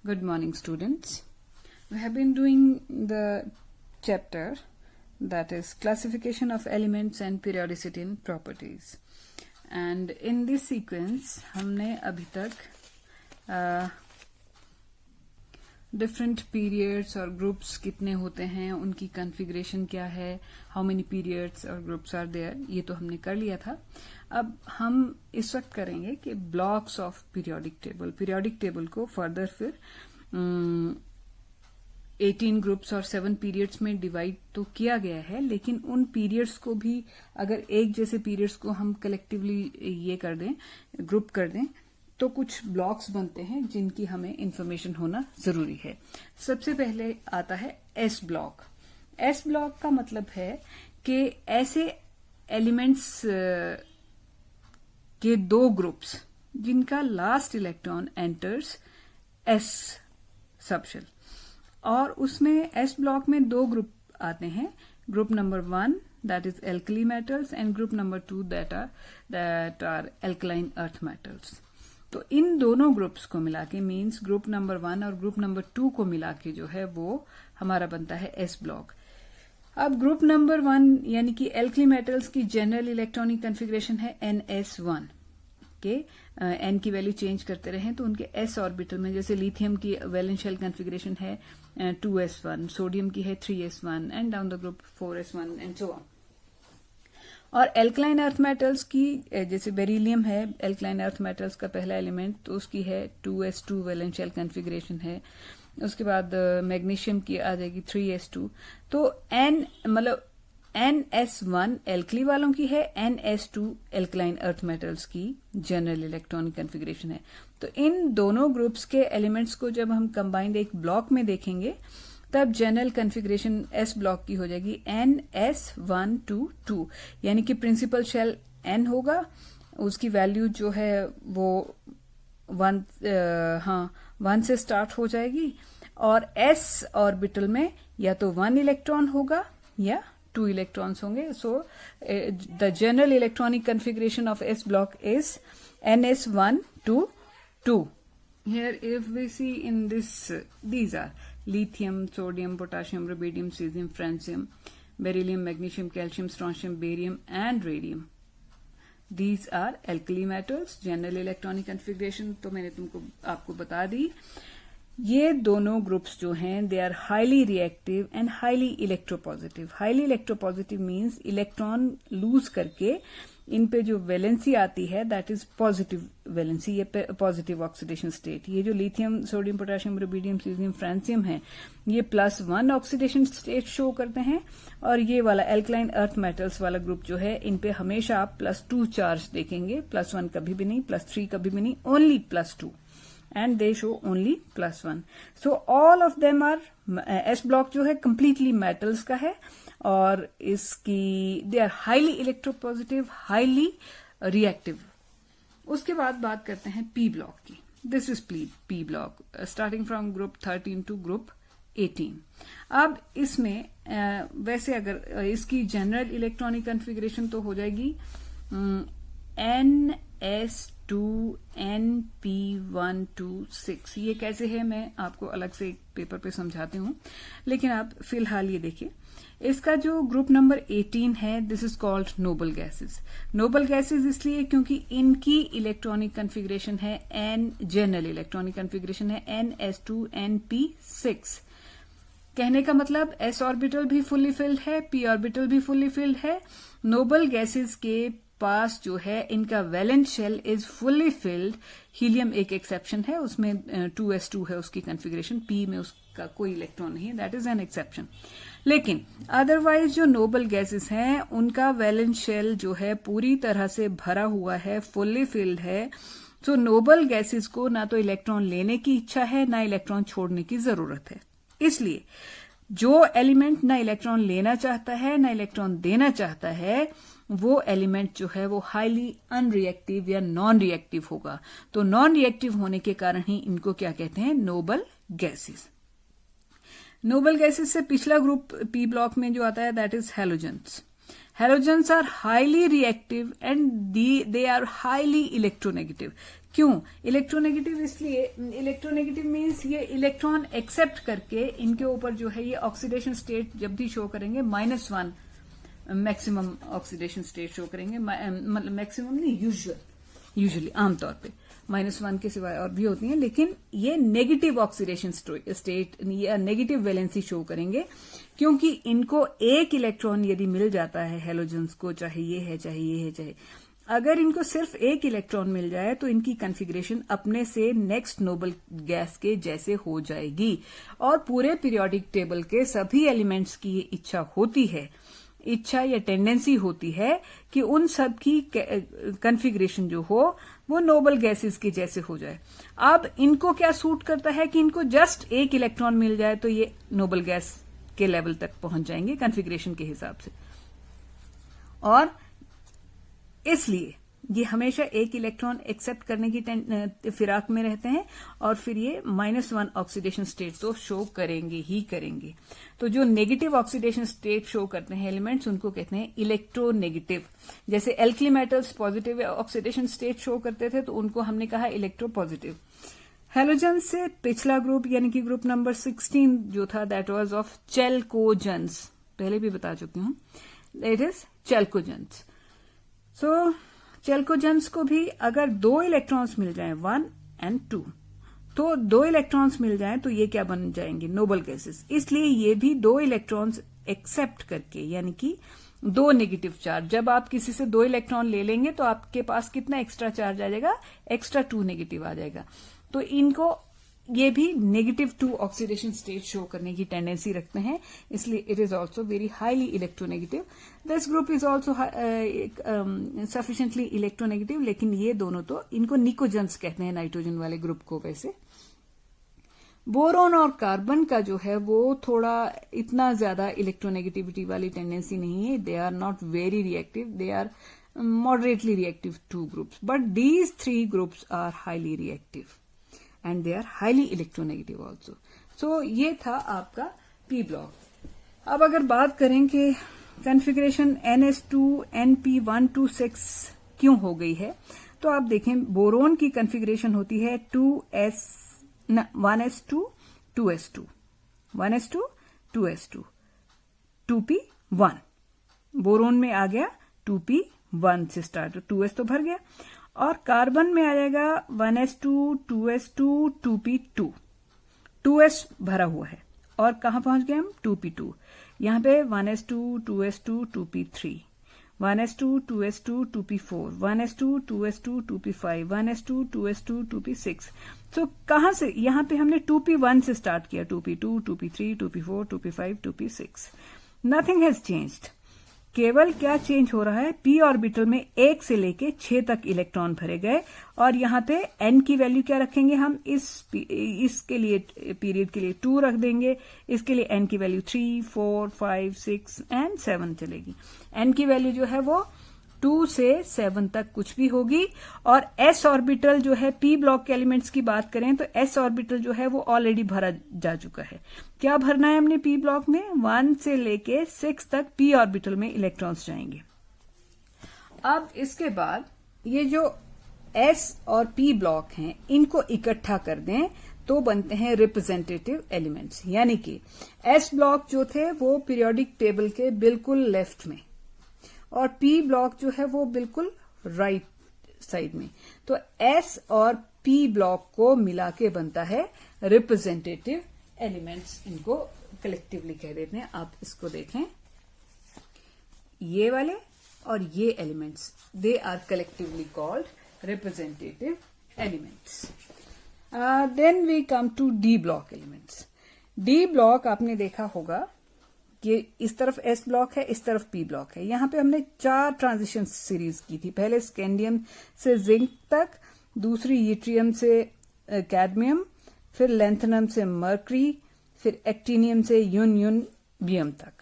Good morning, students. We have been doing the chapter that is classification of elements and periodicity in properties. And in this sequence, हमने अभी तक different periods और groups कितने होते हैं, उनकी configuration क्या है, हाउ मेनी पीरियड्स और ग्रुप्स आर देयर, ये तो हमने कर लिया था. अब हम इस वक्त करेंगे कि ब्लॉक्स ऑफ पीरियोडिक टेबल को फर्दर फिर 18 ग्रुप्स और 7 पीरियड्स में डिवाइड तो किया गया है, लेकिन उन पीरियड्स को भी अगर एक जैसे पीरियड्स को हम कलेक्टिवली ये कर दें, ग्रुप कर दें, तो कुछ ब्लॉक्स बनते हैं जिनकी हमें इंफॉर्मेशन होना जरूरी है. सबसे पहले आता है एस ब्लॉक. एस ब्लॉक का मतलब है कि ऐसे एलिमेंट्स के दो ग्रुप्स जिनका last electron enters s subshell, और उसमें एस ब्लॉक में दो ग्रुप आते हैं. Group number 1 that is alkali metals and group number 2 that are alkaline earth metals. तो इन दोनों ग्रुप्स को मिला के मीन्स ग्रुप नंबर 1 और ग्रुप नंबर 2 को मिला के जो है वो हमारा बनता है एस ब्लॉक. अब ग्रुप नंबर 1 यानी कि एल्कली मेटल्स की जनरल इलेक्ट्रॉनिक कॉन्फ़िगरेशन है NS1 के एन की वैल्यू चेंज करते रहें तो उनके एस ऑर्बिटल में, जैसे लिथियम की वैलेंस शेल कॉन्फ़िगरेशन है 2s1, सोडियम की है 3s1 and down the group 4s1 and so on. और एल्कलाइन अर्थ मेटल्स की जैसे बेरिलियम है, एल्कलाइन अर्थ मेटल्स का पहला एलिमेंट, तो उसकी है 2s2 वैलेंस शेल कॉन्फ़िगरेशन है. उसके बाद मैग्नीशियम की आ जाएगी 3s2. तो मतलब NS1 एल्कली वालों की है, NS2 एल्कलाइन अर्थ मेटल्स की जनरल इलेक्ट्रॉनिक कॉन्फ़िगरेशन है. तो इन दोनों ग्रुप्स के एलिमेंट्स को जब हम कंबाइंड एक ब्लॉक में देखेंगे तब जनरल कॉन्फ़िगरेशन एस ब्लॉक की हो जाएगी NS122, यानी कि प्रिंसिपल शेल N होगा, उसकी वैल्यू जो है वो 1 से स्टार्ट हो जाएगी, और S ऑर्बिटल में या तो 1 इलेक्ट्रॉन होगा या 2 इलेक्ट्रॉन्स होंगे. So the general electronic configuration of S block is NS122. Here if we see in this, these are lithium, sodium, potassium, rubidium, cesium, francium, beryllium, magnesium, calcium, strontium, barium and radium. These are alkali metals. General electronic configuration तो मैंने आपको बता दी. ये दोनों groups जो हैं they are highly reactive and highly electropositive. Highly electropositive means electron lose करके इन पे जो वैलेंसी आती है दैट इज पॉजिटिव वैलेंसी, ये पॉजिटिव ऑक्सीडेशन स्टेट. ये जो lithium, sodium, potassium, rubidium, caesium, francium है, ये +1 ऑक्सीडेशन स्टेट शो करते हैं, और ये वाला एल्कलाइन अर्थ मेटल्स वाला ग्रुप जो है इन पे हमेशा आप +2 चार्ज देखेंगे. +1 कभी भी नहीं, +3 कभी भी नहीं, only +2, and they show only +1. So all of them are S block जो है completely metals का है, और इसकी they are highly electropositive, highly reactive. उसके बाद बात करते हैं P block की. This is P block starting from group 13 to group 18. अब इसमें वैसे अगर इसकी जनरल इलेक्ट्रॉनिक कॉन्फ़िगरेशन तो हो जाएगी NS2NP126. ये कैसे है मैं आपको अलग से एक पेपर पे समझाती हूँ, लेकिन आप फिलहाल ये देखिए. इसका जो ग्रुप नंबर 18 है this is called noble gases. Noble gases इसलिए क्योंकि इनकी इलेक्ट्रॉनिक कॉन्फ़िगरेशन है जनरल इलेक्ट्रॉनिक कॉन्फ़िगरेशन है NS2NP6. कहने का मतलब S ऑर्बिटल भी फुल्ली फिल्ड है, P ऑर्बिटल भी फुल्ली फिल्ड है. नोबल गैसेस के पास जो है इनका valence shell is fully filled. Helium एक एक्सेप्शन है, उसमें 2s2 है उसकी कॉन्फ़िगरेशन, P में उसका कोई इलेक्ट्रॉन नहीं है, दैट इज एन एक्सेप्शन. लेकिन अदरवाइज जो नोबल गैसेस हैं उनका वैलेंस शेल जो है पूरी तरह से भरा हुआ है, फुल्ली फिल्ड है. सो नोबल गैसेस को ना तो इलेक्ट्रॉन लेने की इच्छा है ना इलेक्ट्रॉन छोड़ने की जरूरत है. इसलिए जो एलिमेंट ना इलेक्ट्रॉन लेना चाहता है ना इलेक्ट्रॉन देना चाहता है वो एलिमेंट जो है वो हाईली अनरिएक्टिव या नॉन रिएक्टिव होगा. तो नॉन रिएक्टिव होने के कारण ही इनको क्या कहते हैं, नोबल गैसेस. नोबल गैसेस से पिछला ग्रुप पी ब्लॉक में जो आता है that is halogens. Halogens are highly reactive and they are highly electronegative. क्यों इलेक्ट्रोनेगेटिव? इसलिए इलेक्ट्रोनेगेटिव मीन्स ये इलेक्ट्रॉन एक्सेप्ट करके इनके ऊपर जो है ये ऑक्सीडेशन स्टेट जब भी शो करेंगे -1 मैक्सिमम ऑक्सीडेशन स्टेट शो करेंगे, मतलब मैक्सिमम नहीं, यूजुअली आमतौर पे -1 के सिवाय और भी होती हैं, लेकिन ये नेगेटिव ऑक्सीडेशन स्टेट या नेगेटिव वैलेंसी शो करेंगे, क्योंकि इनको एक इलेक्ट्रॉन यदि मिल जाता है हेलोजन्स को, चाहे ये है चाहे ये है, चाहे अगर इनको सिर्फ एक इलेक्ट्रॉन मिल जाए तो इनकी कॉन्फ़िगरेशन अपने से नेक्स्ट नोबल गैस के जैसे हो जाएगी, और पूरे पीरियोडिक टेबल के सभी एलिमेंट्स की ये इच्छा या टेंडेंसी होती है कि उन सब की कॉन्फ़िगरेशन जो हो वो नोबल गैसेस के जैसे हो जाए। अब इनको क्या सूट करता है कि इनको जस्ट एक इलेक्ट्रॉन मिल जाए तो ये नोबल गैस के लेवल तक पहुंच जाएंगे कॉन्फ़िगरेशन के हिसाब से, और इसलिए ये हमेशा एक इलेक्ट्रॉन एक्सेप्ट करने की फिराक में रहते हैं, और फिर ये -1 ऑक्सीडेशन स्टेट तो शो करेंगे ही करेंगे। तो जो नेगेटिव ऑक्सीडेशन स्टेट शो करते हैं एलिमेंट्स उनको कहते हैं इलेक्ट्रोनेगेटिव। जैसे alkali metals positive oxidation state show करते थे तो उनको हमने कहा इलेक्ट्रोपॉजिटिव। हेलोजन से पिछला ग्रुप यानी कि ग्रुप नंबर 16 जो था दैट वाज ऑफ चेल्कोजेंस, पहले भी बता चुकी हूं, इट इज चेल्कोजेंस। सो चेल्कोजेंस को भी अगर 2 इलेक्ट्रॉन्स मिल जाएं 1 और 2, तो 2 इलेक्ट्रॉन्स मिल जाएं तो ये क्या बन जाएंगे नोबल गैसेस। इसलिए ये भी 2 इलेक्ट्रॉन्स एक्सेप्ट करके, यानी कि 2 नेगेटिव चार्ज, जब आप किसी से 2 इलेक्ट्रॉन ले लेंगे तो आपके पास कितना एक्स्ट्रा चार्ज आ जाएगा, एक्स्ट्रा 2 नेगेटिव आ जाएगा। तो इनको ये भी -2 ऑक्सीडेशन स्टेट शो करने की टेंडेंसी रखते हैं, इसलिए it is also very highly electronegative. This group is also sufficiently electronegative, लेकिन ये दोनों तो इनको निकोजेंस कहते हैं नाइट्रोजन वाले ग्रुप को। वैसे बोरोन और कार्बन का जो है वो थोड़ा इतना ज्यादा इलेक्ट्रोनेगेटिविटी वाली टेंडेंसी नहीं है, they are not very reactive, they are moderately reactive 2 groups, but these 3 groups are highly reactive and they are highly electronegative also. So ये था आपका p block। अब अगर बात करें कि कॉन्फ़िगरेशन NS2 NP126 क्यों हो गई है, तो आप देखें बोरोन की कॉन्फ़िगरेशन होती है 1s2 2s2 1s2 2s2 2p1। Boron में आ गया 2p1 से स्टार्ट, 2s तो भर गया, और कार्बन में आ जाएगा 1s2 2s2 2p2, 2s भरा हुआ है, और कहां पहुंच गए हम 2p2। यहां पे 1s2 2s2 2p3, 1s2 2s2 2p4, 1s2 2s2 2p5, 1s2 2s2 2p6। तो कहां से, यहां पे हमने 2p1 से स्टार्ट किया, 2p2 2p3 2p4 2p5 2p6। Nothing has changed, केवल क्या चेंज हो रहा है, p ऑर्बिटल में 1 से लेके 6 तक इलेक्ट्रॉन भरे गए, और यहाँ पे n की वैल्यू क्या रखेंगे हम, इसके लिए पीरियड के लिए 2 रख देंगे, इसके लिए n की वैल्यू 3 4 5 6 एंड 7 चलेगी। n की वैल्यू जो है वो 2 से 7 तक कुछ भी होगी, और s ऑर्बिटल जो है p ब्लॉक के एलिमेंट्स की बात करें तो s ऑर्बिटल जो है वो ऑलरेडी भरा जा चुका है। क्या भरना है हमने p ब्लॉक में, 1 से लेके 6 तक p ऑर्बिटल में इलेक्ट्रॉन्स जाएंगे। अब इसके बाद ये जो s और p ब्लॉक हैं इनको इकट्ठा कर दें तो बनते हैं रिप्रेजेंटेटिव एलिमेंट्स, यानी कि s ब्लॉक जो थे वो पीरियोडिक टेबल के बिल्कुल लेफ्ट में, और p ब्लॉक जो है वो बिल्कुल राइट साइड में। तो s और p ब्लॉक को मिला के बनता है रिप्रेजेंटेटिव एलिमेंट्स, इनको कलेक्टिवली कह देते हैं। आप इसको देखें, ये वाले और ये elements, they are collectively called representative elements. Then we come to D block elements. D block आपने देखा होगा कि इस तरफ s ब्लॉक है, इस तरफ p ब्लॉक है। यहां पे हमने 4 ट्रांजिशन सीरीज की थी, पहले स्कैंडियम से जिंक तक, दूसरी यूट्रियम से कैडमियम, फिर लैंथनम से मर्करी, फिर एक्टिनियम से यूरेनियम तक।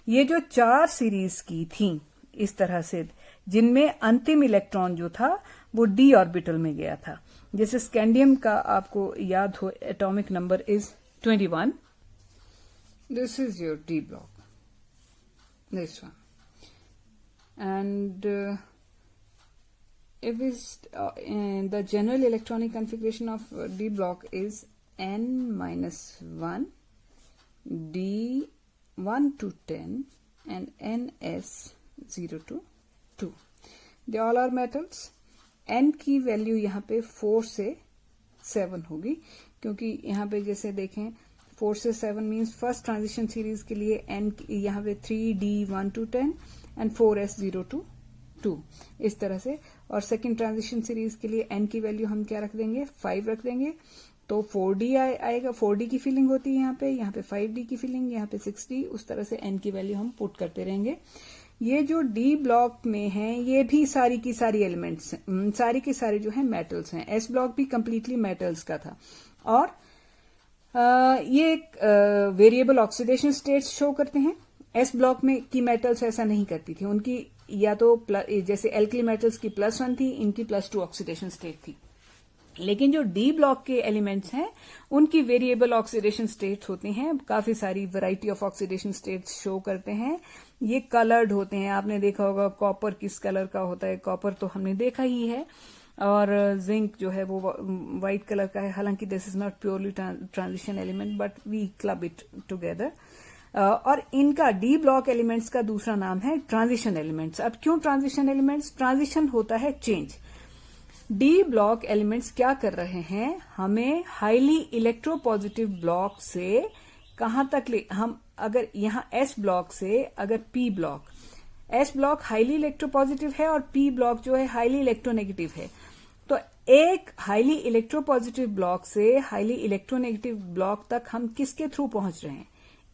ये जो 4 सीरीज की थी इस तरह से, जिनमें अंतिम इलेक्ट्रॉन जो था वो d ऑर्बिटल में गया था। जैसे स्कैंडियम का आपको याद हो, atomic number is 21। This is your D block, this one, and if the general electronic configuration of D block is n minus 1, D 1 to 10 and ns 0 to 2. They all are metals. n की value यहाँ पे 4 से 7 होगी, क्योंकि यहाँ पे जैसे देखें 4 से 7 मीन्स फर्स्ट ट्रांजिशन सीरीज के लिए n यहाँ पे 3D 1 to 10 and 4s 0 to 2 इस तरह से। और सेकेंड ट्रांजिशन सीरीज के लिए n की वैल्यू हम क्या रख देंगे, 5 रख देंगे, तो 4D आएगा। 4D की फीलिंग होती है यहाँ पे 5D की फीलिंग, यहाँ पे 6D, उस तरह से n की वैल्यू हम पुट करते रहेंगे। ये जो D ब्लॉक में है ये भी सारी की सारी एलिमेंट्स, सारी के सारे जो है मेटल्स हैं। S ब्लॉक भी कंप्लीटली मेटल्स का था। और ये एक वेरिएबल ऑक्सीडेशन स्टेट्स शो करते हैं। S ब्लॉक में की मेटल्स ऐसा नहीं करती थी, उनकी या तो जैसे एल्कली मेटल्स की +1 थी, इनकी +2 ऑक्सीडेशन स्टेट थी। लेकिन जो D ब्लॉक के एलिमेंट्स हैं उनकी वेरिएबल ऑक्सीडेशन स्टेट्स होती हैं, काफी सारी variety of oxidation states show करते हैं। ये कलर्ड होते हैं, आपने देखा होगा कॉपर किस कलर का होता है, कॉपर तो हमने देखा ही है, और जिंक जो है वो व्हाइट कलर का है। हालांकि this is not purely transition element but we club it together. और इनका D ब्लॉक एलिमेंट्स का दूसरा नाम है ट्रांजिशन एलिमेंट्स। अब क्यों ट्रांजिशन एलिमेंट्स? ट्रांजिशन होता है चेंज। D ब्लॉक एलिमेंट्स क्या कर रहे हैं, हमें हाईली इलेक्ट्रोपॉजिटिव ब्लॉक से कहां तक हम अगर यहां S ब्लॉक से अगर P block, S block highly electropositive है और P ब्लॉक जो है हाईली इलेक्ट्रोनेगेटिव है, तो एक हाईली इलेक्ट्रोपॉजिटिव ब्लॉक से हाईली इलेक्ट्रोनेगेटिव ब्लॉक तक हम किसके थ्रू पहुंच रहे हैं,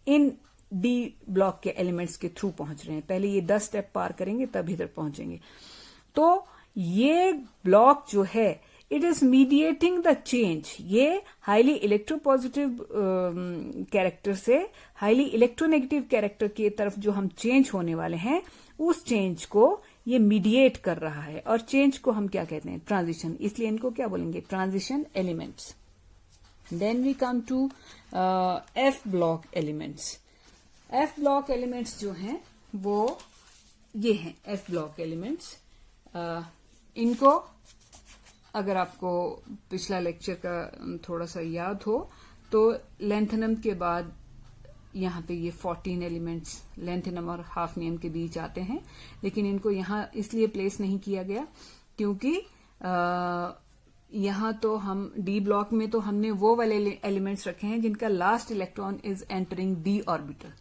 इन D ब्लॉक के एलिमेंट्स के थ्रू पहुंच रहे हैं। पहले ये 10 स्टेप पार करेंगे तब इधर पहुंचेंगे। तो ये ब्लॉक जो है it is mediating the change. ये हाईली इलेक्ट्रोपॉजिटिव कैरेक्टर से हाईली इलेक्ट्रोनेगेटिव कैरेक्टर की तरफ जो हम चेंज होने वाले हैं उस चेंज को ये मीडिएट कर रहा है। और चेंज को हम क्या कहते हैं, ट्रांजिशन, इसलिए इनको क्या बोलेंगे, transition elements. Then we come to F block elements. F block elements जो हैं वो ये हैं F ब्लॉक एलिमेंट्स। इनको अगर आपको पिछला लेक्चर का थोड़ा सा याद हो तो लेंथेनम के बाद यहाँ पे ये 14 एलिमेंट्स लेंथेनम और हाफनियम के बीच आते हैं, लेकिन इनको यहाँ इसलिए प्लेस नहीं किया गया क्योंकि यहाँ तो हम D ब्लॉक में तो हमने वो वाले एलिमेंट्स रखे हैं जिनका last electron is entering D orbital,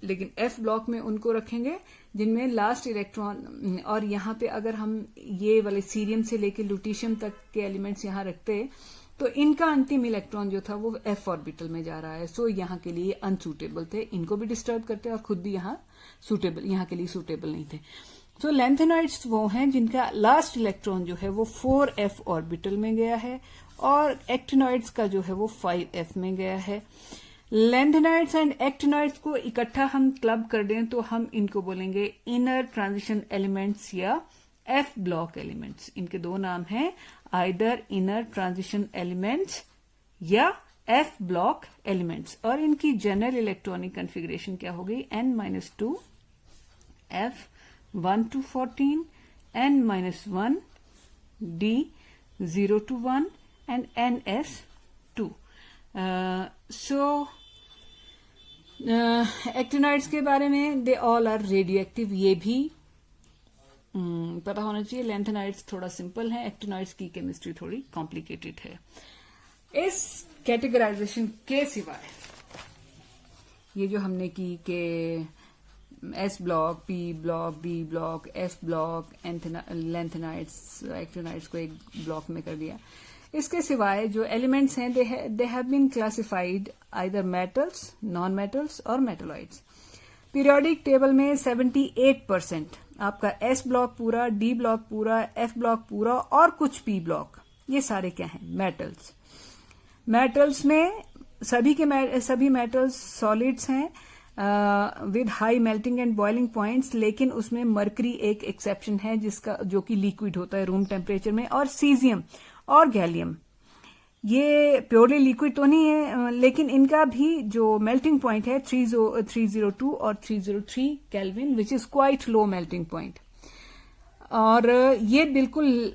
लेकिन F ब्लॉक में उनको रखेंगे जिनमें लास्ट इलेक्ट्रॉन। और यहाँ पे अगर हम ये वाले सीरियम से लेके लुटीशियम तक के एलिमेंट्स यहाँ रखते तो इनका अंतिम इलेक्ट्रॉन जो था वो F ऑर्बिटल में जा रहा है, सो यहाँ के लिए अनसूटेबल थे, इनको भी डिस्टर्ब करते और खुद भी यहाँ के लिए सूटेबल नहीं थे। तो लेंथेनाइड्स वो हैं जिनका लास्ट इलेक्ट्रॉन जो है वो 4f ऑर्बिटल में गया है और एक्टिनॉइड्स का जो है वो 5f में गया है। लेंथेनाइड्स एंड एक्टिनॉइड्स को इकट्ठा हम क्लब कर दें तो हम इनको बोलेंगे इनर ट्रांजिशन एलिमेंट्स या F ब्लॉक एलिमेंट्स। इनके दो नाम हैं, आइदर इनर ट्रांजिशन एलिमेंट्स या F ब्लॉक एलिमेंट्स। और इनकी जनरल इलेक्ट्रॉनिक कॉन्फ़िगरेशन क्या होगी, n-2 F 1 to 14 n-1 D 0 to 1 and ns 2। Actinoids के बारे में they all are radioactive, ये भी पता होना चाहिए। लेंथेनाइड्स थोड़ा सिंपल है, एक्टिनॉइड्स की केमिस्ट्री थोड़ी कॉम्प्लिकेटेड है। इस कैटेगराइजेशन के सिवाय ये जो हमने की के S block, P block, B block, F block, lanthanides, actinoids को एक ब्लॉक में कर दिया। इसके सिवाय जो एलिमेंट्स हैं they have been classified either metals, non metals और मेटलॉइड्स। पीरियोडिक टेबल में 78% आपका S ब्लॉक पूरा, D ब्लॉक पूरा, F ब्लॉक पूरा और कुछ P ब्लॉक, ये सारे क्या हैं, मेटल्स। मेटल्स में सभी मेटल्स सॉलिड्स हैं with high melting and boiling points, लेकिन उसमें मरकरी एक एक्सेप्शन है जिसका जो कि लिक्विड होता है रूम टेम्परेचर में, और सीजियम और गैलियम ये प्योरली लिक्विड तो नहीं है, लेकिन इनका भी जो मेल्टिंग पॉइंट है 302 और 303 kelvin, which is quite low melting point. और ये बिल्कुल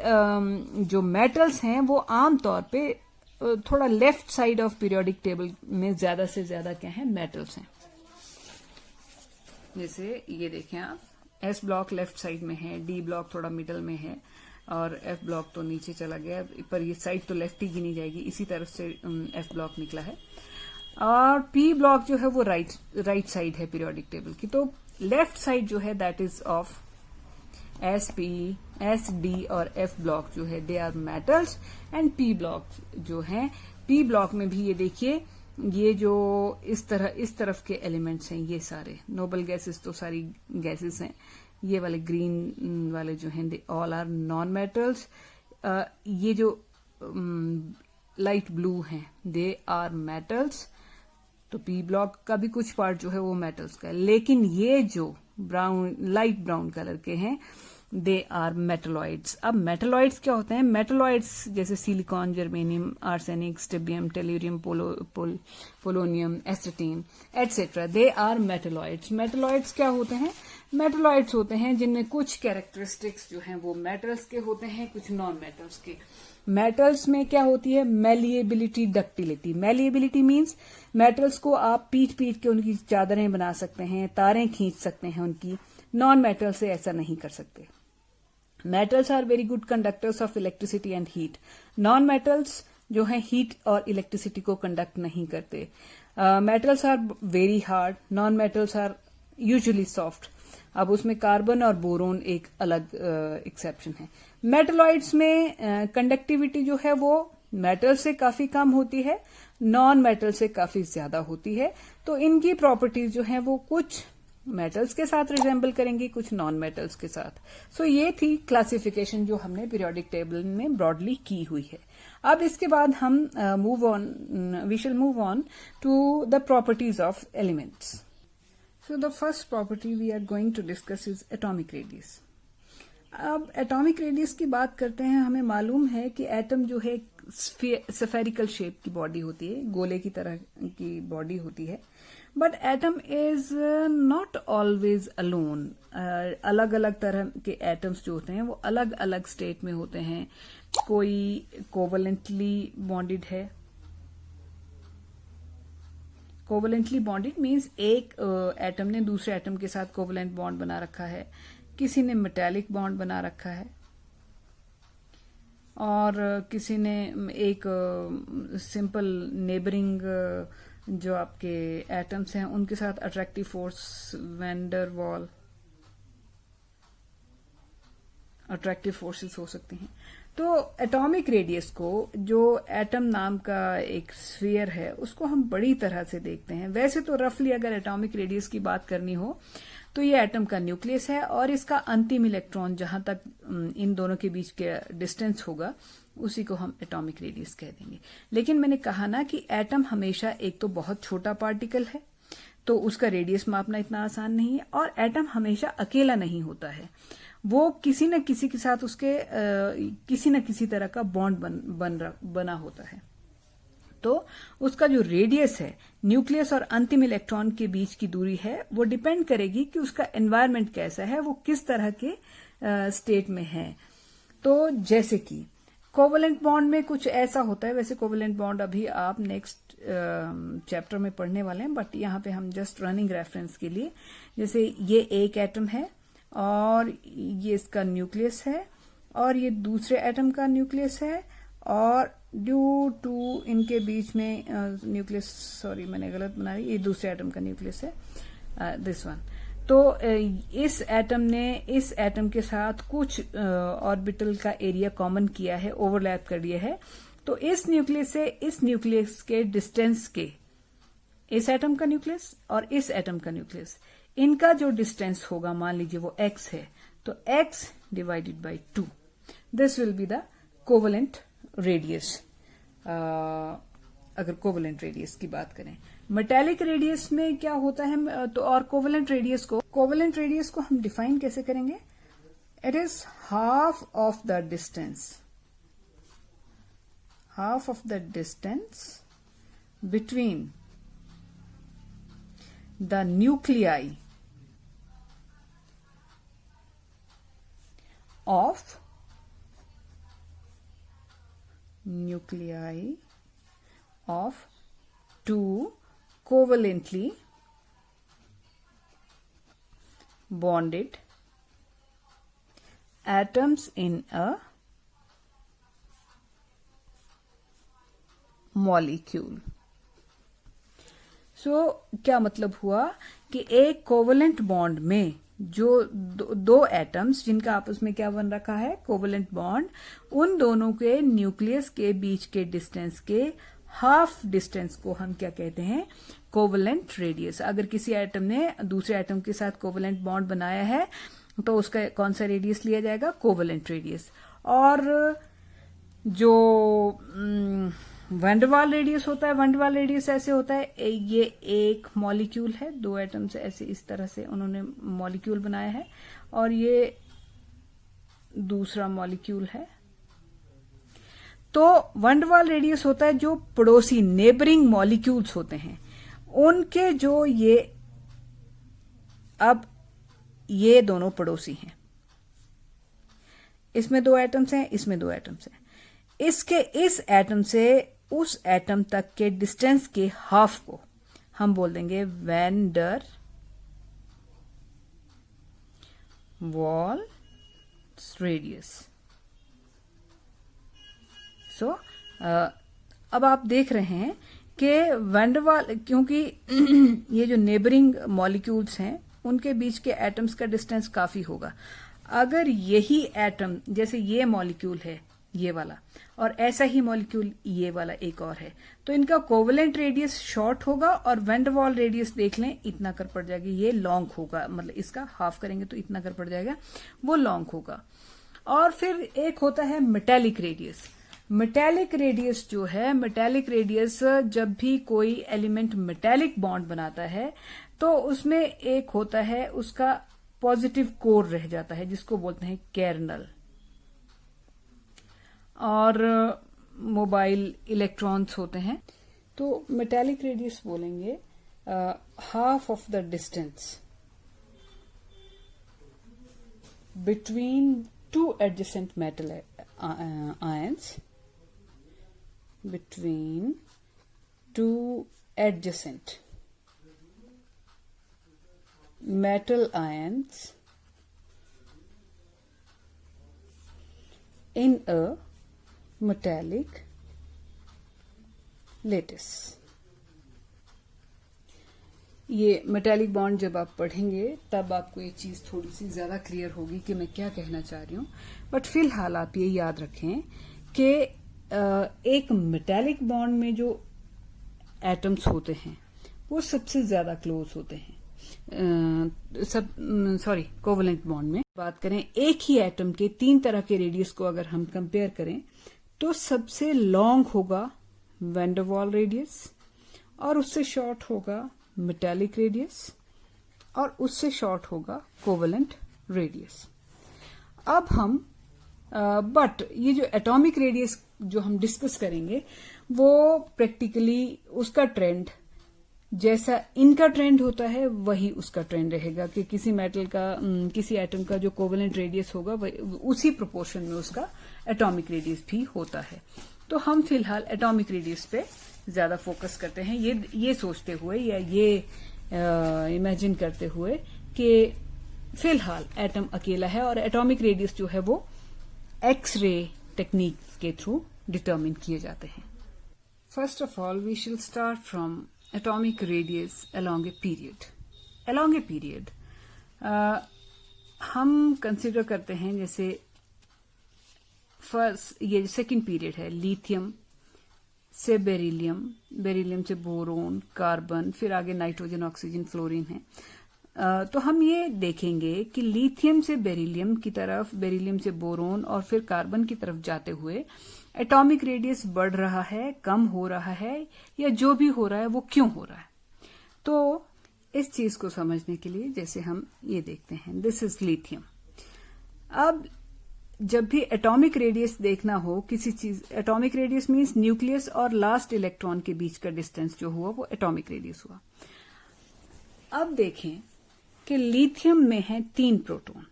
जो मेटल्स हैं वो आमतौर पे थोड़ा left side of periodic table में ज्यादा से ज्यादा क्या है, मेटल्स हैं। जैसे ये देखें आप, एस ब्लॉक लेफ्ट साइड में है, डी ब्लॉक थोड़ा मिडल में है, और एफ ब्लॉक तो नीचे चला गया, पर ये साइड तो लेफ्ट ही गिनी जाएगी, इसी तरफ से एफ ब्लॉक निकला है। और पी ब्लॉक जो है वो राइट साइड है पीरियोडिक टेबल की। तो लेफ्ट साइड जो है that is of S P, S D और एफ ब्लॉक जो है they are metals, and P block जो है, पी ब्लॉक में भी ये देखिए, ये जो इस तरफ के एलिमेंट्स हैं, ये सारे नोबल गैसेस तो सारी गैसेस हैं, ये वाले ग्रीन वाले जो हैं they all are non metals. ये जो लाइट ब्लू हैं दे आर मेटल्स। तो पी ब्लॉक का भी कुछ पार्ट जो है वो मेटल्स का है, लेकिन ये जो ब्राउन, लाइट ब्राउन कलर के हैं दे आर मेटलॉइड्स। अब मेटलॉइड्स क्या होते हैं? मेटलॉइड्स जैसे silicon, germanium, arsenic, stibium, tellurium, polonium, astatine etcetera, they are metalloids. Metalloids क्या होते हैं? मेटलॉइड्स होते हैं जिनमें कुछ कैरेक्टरिस्टिक्स जो हैं वो मेटल्स के होते हैं, कुछ नॉन मेटल्स के। मेटल्स में क्या होती है? Malleability, ductility. Malleability means metals को आप पीट के उनकी चादरें बना सकते हैं, तारें खींच सकते हैं उनकी। नॉन मेटल से ऐसा नहीं कर सकते। Metals are very good conductors of electricity and heat. Non metals जो है हीट और इलेक्ट्रिसिटी को कंडक्ट नहीं करते। Metals are very hard, non metals are usually soft. अब उसमें कार्बन और बोरोन एक अलग एक्सेप्शन है। मेटलॉइड्स में कंडक्टिविटी जो है वो मेटल से काफी कम होती है, नॉन मेटल से काफी ज्यादा होती है। तो इनकी प्रॉपर्टीज जो है वो कुछ मेटल्स के साथ रिजेंबल करेंगी, कुछ नॉन मेटल्स के साथ। सो ये थी क्लासिफिकेशन जो हमने पीरियोडिक टेबल में ब्रॉडली की हुई है। अब इसके बाद हम we shall move on to the properties of elements. So the first property we are going to discuss is atomic radius. अब एटॉमिक रेडियस की बात करते हैं, हमें मालूम है कि एटम जो है स्फेरिकल शेप की बॉडी होती है, गोले की तरह की बॉडी होती है। But atom is not always alone. अलग अलग तरह के एटम्स जो होते हैं वो अलग अलग स्टेट में होते हैं। कोई कोवलेंटली बॉन्डेड है। कोवलेंटली बॉन्डेड मीन्स एक एटम ने दूसरे एटम के साथ कोवलेंट बॉन्ड बना रखा है, किसी ने मेटेलिक बॉन्ड बना रखा है, और किसी ने एक सिंपल नेबरिंग जो आपके एटम्स हैं उनके साथ attractive force, wander wall, attractive forces हो सकती हैं। तो एटॉमिक रेडियस को, जो एटम नाम का एक स्फीयर है, उसको हम बड़ी तरह से देखते हैं। वैसे तो रफली अगर एटॉमिक रेडियस की बात करनी हो तो ये एटम का न्यूक्लियस है, और इसका अंतिम इलेक्ट्रॉन जहां तक इन दोनों के बीच के डिस्टेंस होगा उसी को हम एटॉमिक रेडियस कह देंगे। लेकिन मैंने कहा ना कि एटम हमेशा एक तो बहुत छोटा पार्टिकल है, तो उसका रेडियस मापना इतना आसान नहीं है, और एटम हमेशा अकेला नहीं होता है, वो किसी न किसी के साथ उसके किसी न किसी तरह का बॉन्ड बना होता है। तो उसका जो रेडियस है, न्यूक्लियस और अंतिम इलेक्ट्रॉन के बीच की दूरी है, वो डिपेंड करेगी कि उसका एनवायरनमेंट कैसा है, वो किस तरह के स्टेट में है। तो जैसे कि कोवलेंट बॉन्ड में कुछ ऐसा होता है। वैसे कोवलेंट बॉन्ड अभी आप नेक्स्ट चैप्टर में पढ़ने वाले हैं, बट यहाँ पे हम जस्ट रनिंग रेफरेंस के लिए, जैसे ये एक एटम है और ये इसका न्यूक्लियस है, और ये दूसरे एटम का न्यूक्लियस है, और ड्यू टू इनके बीच में न्यूक्लियस, सॉरी मैंने गलत बना दी, ये दूसरे एटम का न्यूक्लियस है, दिस वन। तो इस एटम ने इस एटम के साथ कुछ ऑर्बिटल का एरिया कॉमन किया है, ओवरलैप कर दिया है। तो इस न्यूक्लियस से इस न्यूक्लियस के डिस्टेंस के, इस एटम का न्यूक्लियस और इस एटम का न्यूक्लियस, इनका जो डिस्टेंस होगा, मान लीजिए वो x है, तो x divided by 2, this will be the covalent radius. अगर कोवलेंट रेडियस की बात करें, मेटेलिक रेडियस में क्या होता है, तो और कोवलेंट रेडियस को हम डिफाइन कैसे करेंगे? It is half of the distance between the nuclei of nuclei of two covalently bonded atoms in a molecule. क्या मतलब हुआ कि एक कोवलेंट बॉन्ड में जो दो एटम्स जिनका आपस में क्या बन रखा है, कोवलेंट बॉन्ड, उन दोनों के न्यूक्लियस के बीच के डिस्टेंस के हाफ डिस्टेंस को हम क्या कहते हैं, कोवलेंट रेडियस. अगर किसी एटम ने दूसरे एटम के साथ कोवलेंट बॉन्ड बनाया है तो उसका कौन सा रेडियस लिया जाएगा, कोवलेंट रेडियस. और जो वैंडरवाल रेडियस होता है, वैंडरवाल रेडियस ऐसे होता है, ये एक मॉलिक्यूल है, दो एटम से ऐसे इस तरह से उन्होंने मॉलिक्यूल बनाया है, और ये दूसरा मॉलिक्यूल है. तो वैंडरवाल रेडियस होता है जो पड़ोसी नेबरिंग मॉलिक्यूल्स होते हैं उनके, जो ये, अब ये दोनों पड़ोसी हैं, इसमें दो एटम्स हैं, इसमें दो एटम्स हैं. इसके इस एटम से उस एटम तक के डिस्टेंस के हाफ को हम बोल देंगे वैंडर वाल्स रेडियस. अब आप देख रहे हैं कि वैंडरवाल, क्योंकि ये जो नेबरिंग मॉलिक्यूल्स हैं उनके बीच के एटम्स का डिस्टेंस काफी होगा. अगर यही एटम, जैसे ये मॉलिक्यूल है ये वाला, और ऐसा ही मॉलिक्यूल ये वाला एक और है, तो इनका कोवलेंट रेडियस शॉर्ट होगा और वैंडरवाल रेडियस देख लें इतना कर पड़ जाएगी, ये लॉन्ग होगा, मतलब इसका हाफ करेंगे तो इतना कर पड़ जाएगा, वो लॉन्ग होगा. और फिर एक होता है मेटेलिक रेडियस. मेटेलिक रेडियस जो है, मेटेलिक रेडियस जब भी कोई एलिमेंट मेटेलिक बॉन्ड बनाता है तो उसमें एक होता है उसका पॉजिटिव कोर रह जाता है जिसको बोलते हैं केर्नल. और मोबाइल इलेक्ट्रॉन्स होते हैं, तो मेटेलिक रेडियस बोलेंगे half of the distance between two adjacent metal ions, between two adjacent metal ions in a metallic lattice. ये मेटेलिक बॉन्ड जब आप पढ़ेंगे तब आपको ये चीज थोड़ी सी ज्यादा क्लियर होगी कि मैं क्या कहना चाह रही हूं. बट फिलहाल आप ये याद रखें कि एक मेटेलिक बॉन्ड में जो एटम्स होते हैं वो सबसे ज्यादा क्लोज होते हैं. कोवलेंट बॉन्ड में बात करें, एक ही एटम के तीन तरह के रेडियस को अगर हम कंपेयर करें तो सबसे लॉन्ग होगा वैंडरवाल रेडियस, और उससे शॉर्ट होगा मेटेलिक रेडियस, और उससे शॉर्ट होगा कोवलेंट रेडियस. अब हम बट ये जो एटॉमिक रेडियस जो हम डिस्कस करेंगे वो प्रैक्टिकली उसका ट्रेंड जैसा इनका ट्रेंड होता है वही उसका ट्रेंड रहेगा कि किसी मेटल का, किसी एटम का जो कोवलेंट रेडियस होगा उसी प्रोपोर्शन में उसका एटॉमिक रेडियस भी होता है. तो हम फिलहाल एटॉमिक रेडियस पे ज्यादा फोकस करते हैं, ये सोचते हुए या ये इमेजिन करते हुए कि फिलहाल एटम अकेला है और एटॉमिक रेडियस जो है वो एक्स-रे टेक्निक के थ्रू डिटरमिन किए जाते हैं. फर्स्ट ऑफ ऑल वी शिल start from atomic radius along a period. Along a period हम कंसिडर करते हैं, जैसे फर्स्ट ये सेकंड पीरियड है, लिथियम से बेरिलियम, बेरिलियम से बोरोन, कार्बन, फिर आगे नाइट्रोजन, ऑक्सीजन, फ्लोरीन है. तो हम ये देखेंगे कि लिथियम से बेरिलियम की तरफ, बेरिलियम से बोरोन और फिर कार्बन की तरफ जाते हुए एटॉमिक रेडियस बढ़ रहा है, कम हो रहा है, या जो भी हो रहा है वो क्यों हो रहा है. तो इस चीज को समझने के लिए जैसे हम ये देखते हैं, दिस इज लिथियम. अब जब भी एटॉमिक रेडियस देखना हो किसी चीज, एटॉमिक रेडियस मीन्स न्यूक्लियस और लास्ट इलेक्ट्रॉन के बीच का डिस्टेंस जो हुआ वो एटॉमिक रेडियस हुआ. अब देखें कि लिथियम में है 3 प्रोटॉन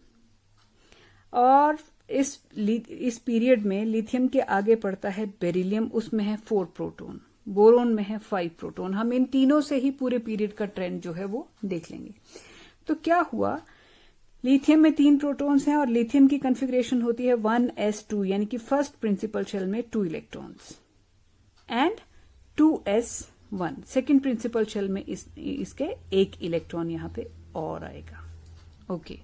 और इस पीरियड में लिथियम के आगे पड़ता है बेरिलियम, उसमें है 4 प्रोटॉन, बोरोन में है 5 प्रोटॉन। हम इन तीनों से ही पूरे पीरियड का ट्रेंड जो है वो देख लेंगे। तो क्या हुआ, लिथियम में 3 प्रोटॉन्स हैं और लिथियम की कॉन्फ़िगरेशन होती है 1s2, यानी कि फर्स्ट प्रिंसिपल शेल में 2 electrons, and 2s1 second principal shell में इसके 1 इलेक्ट्रॉन यहां पे और आएगा। ओके,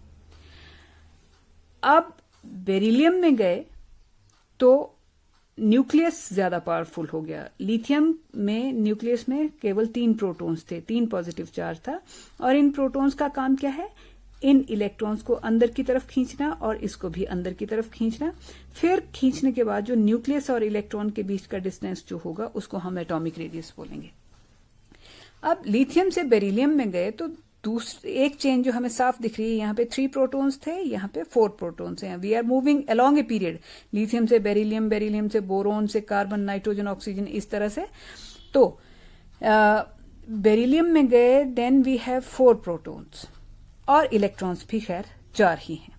अब बेरिलियम में गए तो न्यूक्लियस ज्यादा पावरफुल हो गया। लिथियम में न्यूक्लियस में केवल 3 प्रोटॉन्स थे, 3 पॉजिटिव चार्ज था, और इन प्रोटॉन्स का काम क्या है, इन इलेक्ट्रॉन्स को अंदर की तरफ खींचना और इसको भी अंदर की तरफ खींचना। फिर खींचने के बाद जो न्यूक्लियस और इलेक्ट्रॉन के बीच का डिस्टेंस जो होगा उसको हम एटॉमिक रेडियस बोलेंगे। अब लिथियम से बेरिलियम में गए तो दूसरी एक चेन जो हमें साफ दिख रही है, यहाँ पे 3 प्रोटॉन्स थे, यहाँ पे 4 प्रोटॉन्स हैं। We are moving along a period, lithium से बेरिलियम, बेरिलियम से बोरोन, से कार्बन, नाइट्रोजन, ऑक्सीजन, इस तरह से। तो बेरिलियम में गए, देन वी हैव 4 प्रोटॉन्स और इलेक्ट्रॉन्स भी खैर 4 ही हैं।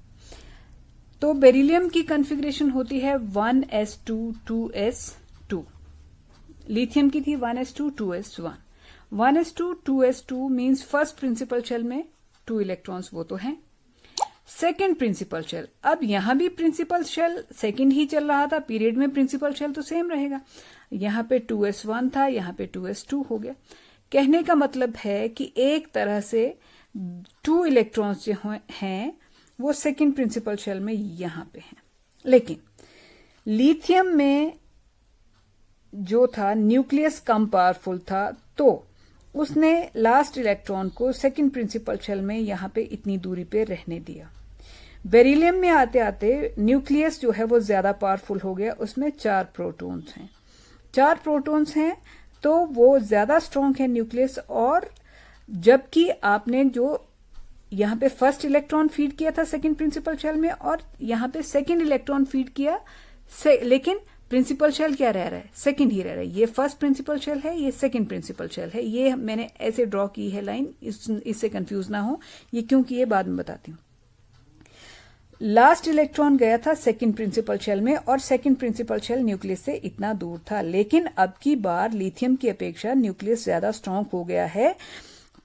तो बेरिलियम की कॉन्फ़िगरेशन होती है 1s2 2s2, लिथियम की थी 1s2 2s1। 1s2 2s2 means first principle shell में 2 इलेक्ट्रॉन्स वो तो हैं। सेकेंड प्रिंसिपल शेल, अब यहां भी प्रिंसिपल शेल सेकेंड ही चल रहा था, पीरियड में प्रिंसिपल शेल तो सेम रहेगा। यहां पे 2s1 था, यहां पे 2s2 हो गया। कहने का मतलब है कि एक तरह से 2 इलेक्ट्रॉन्स जो हैं वो सेकेंड प्रिंसिपल शेल में यहां पे हैं। लेकिन लिथियम में जो था न्यूक्लियस कम पावरफुल था, तो उसने लास्ट इलेक्ट्रॉन को सेकेंड प्रिंसिपल शेल में यहां पे इतनी दूरी पे रहने दिया। बेरिलियम में आते आते न्यूक्लियस जो है वो ज्यादा पावरफुल हो गया, उसमें 4 प्रोटॉन्स हैं। 4 प्रोटॉन्स हैं तो वो ज्यादा स्ट्रांग है न्यूक्लियस, और जबकि आपने जो यहां पे फर्स्ट इलेक्ट्रॉन फीड किया था सेकेंड प्रिंसिपल शेल में, और यहां पे सेकेंड इलेक्ट्रॉन फीड किया, लेकिन प्रिंसिपल शेल क्या रह रहा है, सेकंड ही रह रहा है। ये फर्स्ट प्रिंसिपल शेल है, ये सेकंड प्रिंसिपल शेल है। ये मैंने ऐसे ड्रॉ की है लाइन, इससे कंफ्यूज ना हो, ये क्योंकि ये बाद में बताती हूं। लास्ट इलेक्ट्रॉन गया था सेकंड प्रिंसिपल शेल में, और सेकंड प्रिंसिपल शेल न्यूक्लियस से इतना दूर था। लेकिन अब की बार लिथियम की अपेक्षा न्यूक्लियस ज्यादा स्ट्रांग हो गया है,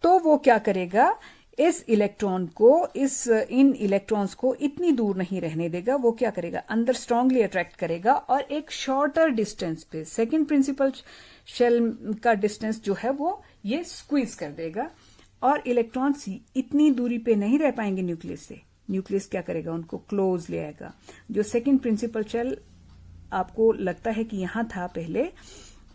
तो वो क्या करेगा, इस इलेक्ट्रॉन को, इन इलेक्ट्रॉन्स को इतनी दूर नहीं रहने देगा। वो क्या करेगा, अंदर स्ट्रांगली अट्रैक्ट करेगा और एक शॉर्टर डिस्टेंस पे सेकंड प्रिंसिपल शेल का डिस्टेंस जो है वो ये स्क्वीज कर देगा, और इलेक्ट्रॉन्स इतनी दूरी पे नहीं रह पाएंगे न्यूक्लियस से। न्यूक्लियस क्या करेगा, उनको क्लोज ले आएगा। जो सेकंड प्रिंसिपल शेल आपको लगता है कि यहां था पहले,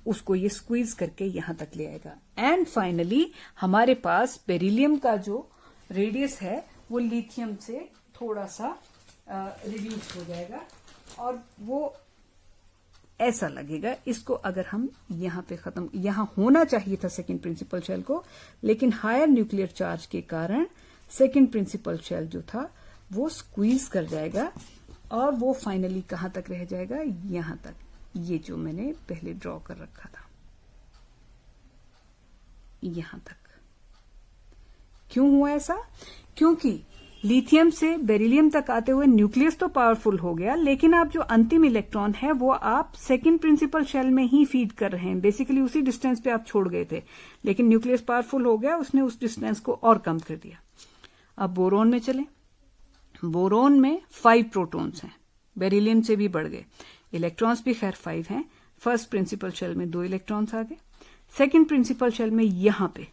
उसको ये स्क्वीज करके यहां तक ले आएगा। एंड फाइनली हमारे पास बेरिलियम का जो रेडियस है वो लिथियम से थोड़ा सा रिड्यूस हो जाएगा, और वो ऐसा लगेगा। इसको अगर हम यहां पे खत्म, यहां होना चाहिए था सेकंड प्रिंसिपल शेल को, लेकिन हायर न्यूक्लियर चार्ज के कारण सेकंड प्रिंसिपल शेल जो था वो स्क्वीज कर जाएगा, और वो फाइनली कहां तक रह जाएगा, यहां तक, ये जो मैंने पहले ड्रॉ कर रखा था, यहां तक। क्यों हुआ ऐसा, क्योंकि लिथियम से बेरिलियम तक आते हुए न्यूक्लियस तो पावरफुल हो गया, लेकिन आप जो अंतिम इलेक्ट्रॉन है वो आप सेकंड प्रिंसिपल शेल में ही फीड कर रहे हैं। बेसिकली उसी डिस्टेंस पे आप छोड़ गए थे, लेकिन न्यूक्लियस पावरफुल हो गया, उसने उस डिस्टेंस को और कम कर दिया। अब बोरोन में चलें। बोरोन में 5 प्रोटॉन्स हैं, बेरिलियम से भी बढ़ गए। इलेक्ट्रॉन्स भी खैर 5 हैं। फर्स्ट प्रिंसिपल शेल में 2 इलेक्ट्रॉन्स आ गए। सेकेंड प्रिंसिपल शेल में यहां पे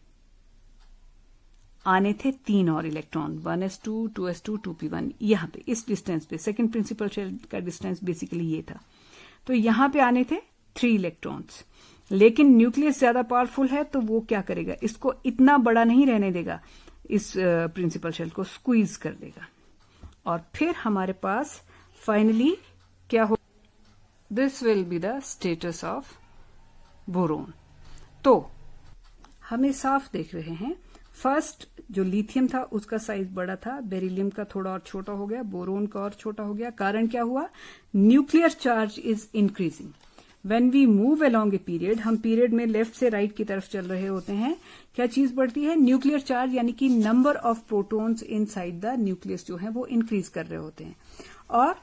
आने थे 3 और इलेक्ट्रॉन, 1s2 2s2 2p1, यहां पे इस डिस्टेंस पे सेकंड प्रिंसिपल शेल का डिस्टेंस बेसिकली ये था। तो यहां पे आने थे 3 इलेक्ट्रॉन्स, लेकिन न्यूक्लियस ज्यादा पावरफुल है, तो वो क्या करेगा, इसको इतना बड़ा नहीं रहने देगा, इस प्रिंसिपल शेल को स्क्वीज कर देगा। और फिर हमारे पास फाइनली क्या हो, this will be the status of boron. तो हमें साफ देख रहे हैं, फर्स्ट जो लिथियम था उसका साइज बड़ा था, बेरिलियम का थोड़ा और छोटा हो गया, बोरोन का और छोटा हो गया। कारण क्या हुआ, nuclear charge is increasing. When we move along a period, हम पीरियड में लेफ्ट से राइट की तरफ चल रहे होते हैं, क्या चीज बढ़ती है, न्यूक्लियर चार्ज, यानी कि number of protons inside the nucleus जो है वो इंक्रीज कर रहे होते हैं। और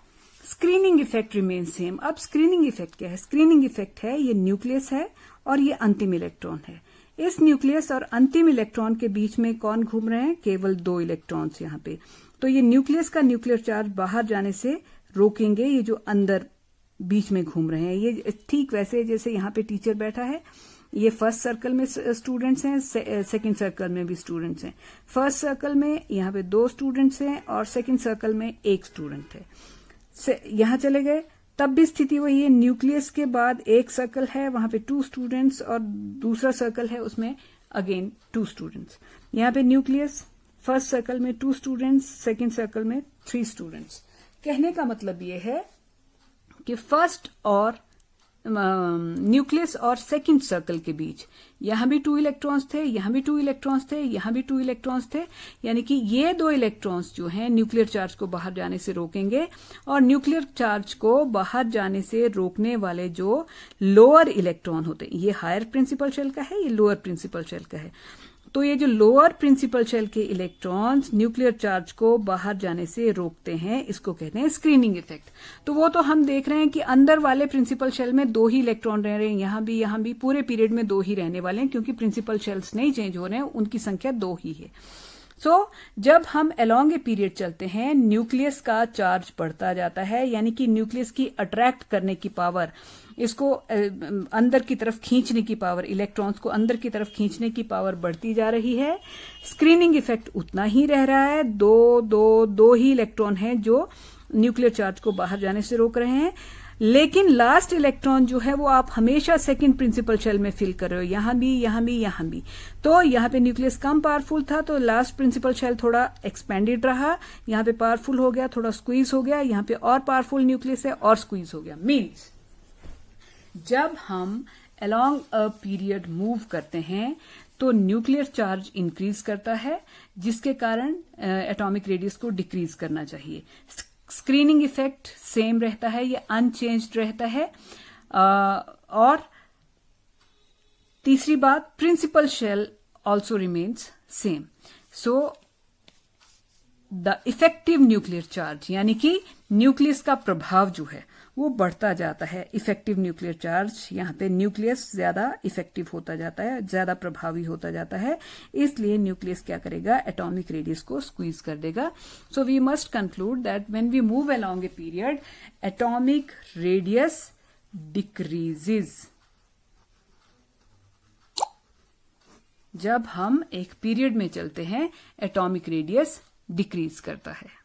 स्क्रीनिंग इफेक्ट रिमेन सेम। अब स्क्रीनिंग इफेक्ट क्या है? स्क्रीनिंग इफेक्ट है ये न्यूक्लियस है और ये अंतिम इलेक्ट्रॉन है। इस न्यूक्लियस और अंतिम इलेक्ट्रॉन के बीच में कौन घूम रहे हैं? केवल 2 इलेक्ट्रॉन्स यहाँ पे। तो ये न्यूक्लियस का न्यूक्लियर चार्ज बाहर जाने से रोकेंगे ये जो अंदर बीच में घूम रहे हैं। ये ठीक वैसे जैसे यहाँ पे टीचर बैठा है, ये फर्स्ट सर्कल में स्टूडेंट्स हैं, सेकंड सर्कल में भी स्टूडेंट्स हैं। फर्स्ट सर्कल में यहाँ पे 2 स्टूडेंट्स हैं और सेकंड सर्कल में 1 स्टूडेंट है। यहाँ चले गए तब भी स्थिति वही है। न्यूक्लियस के बाद एक सर्कल है, वहां पे 2 स्टूडेंट्स और दूसरा सर्कल है उसमें अगेन 2 स्टूडेंट्स। यहाँ पे न्यूक्लियस फर्स्ट सर्कल में 2 स्टूडेंट्स, सेकंड सर्कल में 3 स्टूडेंट्स। कहने का मतलब ये है कि फर्स्ट और न्यूक्लियस और सेकंड सर्कल के बीच यहां भी 2 इलेक्ट्रॉन्स थे, यहां भी 2 इलेक्ट्रॉन्स थे, यहां भी 2 इलेक्ट्रॉन्स थे। यानी कि ये 2 इलेक्ट्रॉन्स जो हैं न्यूक्लियर चार्ज को बाहर जाने से रोकेंगे और न्यूक्लियर चार्ज को बाहर जाने से रोकने वाले जो लोअर इलेक्ट्रॉन होते हैं, ये हायर प्रिंसिपल शेल का है, ये लोअर प्रिंसिपल शेल का है। तो ये जो लोअर प्रिंसिपल शेल के इलेक्ट्रॉन्स न्यूक्लियर चार्ज को बाहर जाने से रोकते हैं, इसको कहते हैं स्क्रीनिंग इफेक्ट। तो वो तो हम देख रहे हैं कि अंदर वाले प्रिंसिपल शेल में 2 ही इलेक्ट्रॉन रह रहे हैं, यहां भी पूरे पीरियड में 2 ही रहने वाले हैं, क्योंकि प्रिंसिपल शेल्स नहीं चेंज हो रहे हैं, उनकी संख्या 2 ही है। जब हम अलोंग ए पीरियड चलते हैं, न्यूक्लियस का चार्ज बढ़ता जाता है, यानी कि न्यूक्लियस की अट्रैक्ट करने की पावर, इसको अंदर की तरफ खींचने की पावर, इलेक्ट्रॉन्स को अंदर की तरफ खींचने की पावर बढ़ती जा रही है। स्क्रीनिंग इफेक्ट उतना ही रह रहा है, दो ही इलेक्ट्रॉन हैं जो न्यूक्लियर चार्ज को बाहर जाने से रोक रहे हैं। लेकिन लास्ट इलेक्ट्रॉन जो है वो आप हमेशा सेकंड प्रिंसिपल शेल में फिल कर रहे हो, यहां भी। तो यहां पे न्यूक्लियस कम पावरफुल था, तो लास्ट प्रिंसिपल शेल थोड़ा एक्सपेंडेड रहा, यहां पे पावरफुल हो गया, थोड़ा स्क्वीज हो गया, यहां पे और पावरफुल न्यूक्लियस है और स्क्वीज हो गया। मीन्स जब हम अलोंग अ पीरियड मूव करते हैं तो न्यूक्लियर चार्ज इंक्रीज करता है, जिसके कारण एटॉमिक रेडियस को डिक्रीज करना चाहिए। स्क्रीनिंग इफेक्ट सेम रहता है, ये अनचेंज्ड रहता है। और तीसरी बात, principal shell also remains same. So the effective nuclear charge, यानी कि न्यूक्लियस का प्रभाव जो है वो बढ़ता जाता है। इफेक्टिव न्यूक्लियर चार्ज, यहाँ पे न्यूक्लियस ज्यादा इफेक्टिव होता जाता है, ज्यादा प्रभावी होता जाता है, इसलिए न्यूक्लियस क्या करेगा? एटॉमिक रेडियस को स्क्वीज कर देगा। So we must conclude that when we move along a period, atomic radius decreases. जब हम एक पीरियड में चलते हैं, एटॉमिक रेडियस डिक्रीज करता है।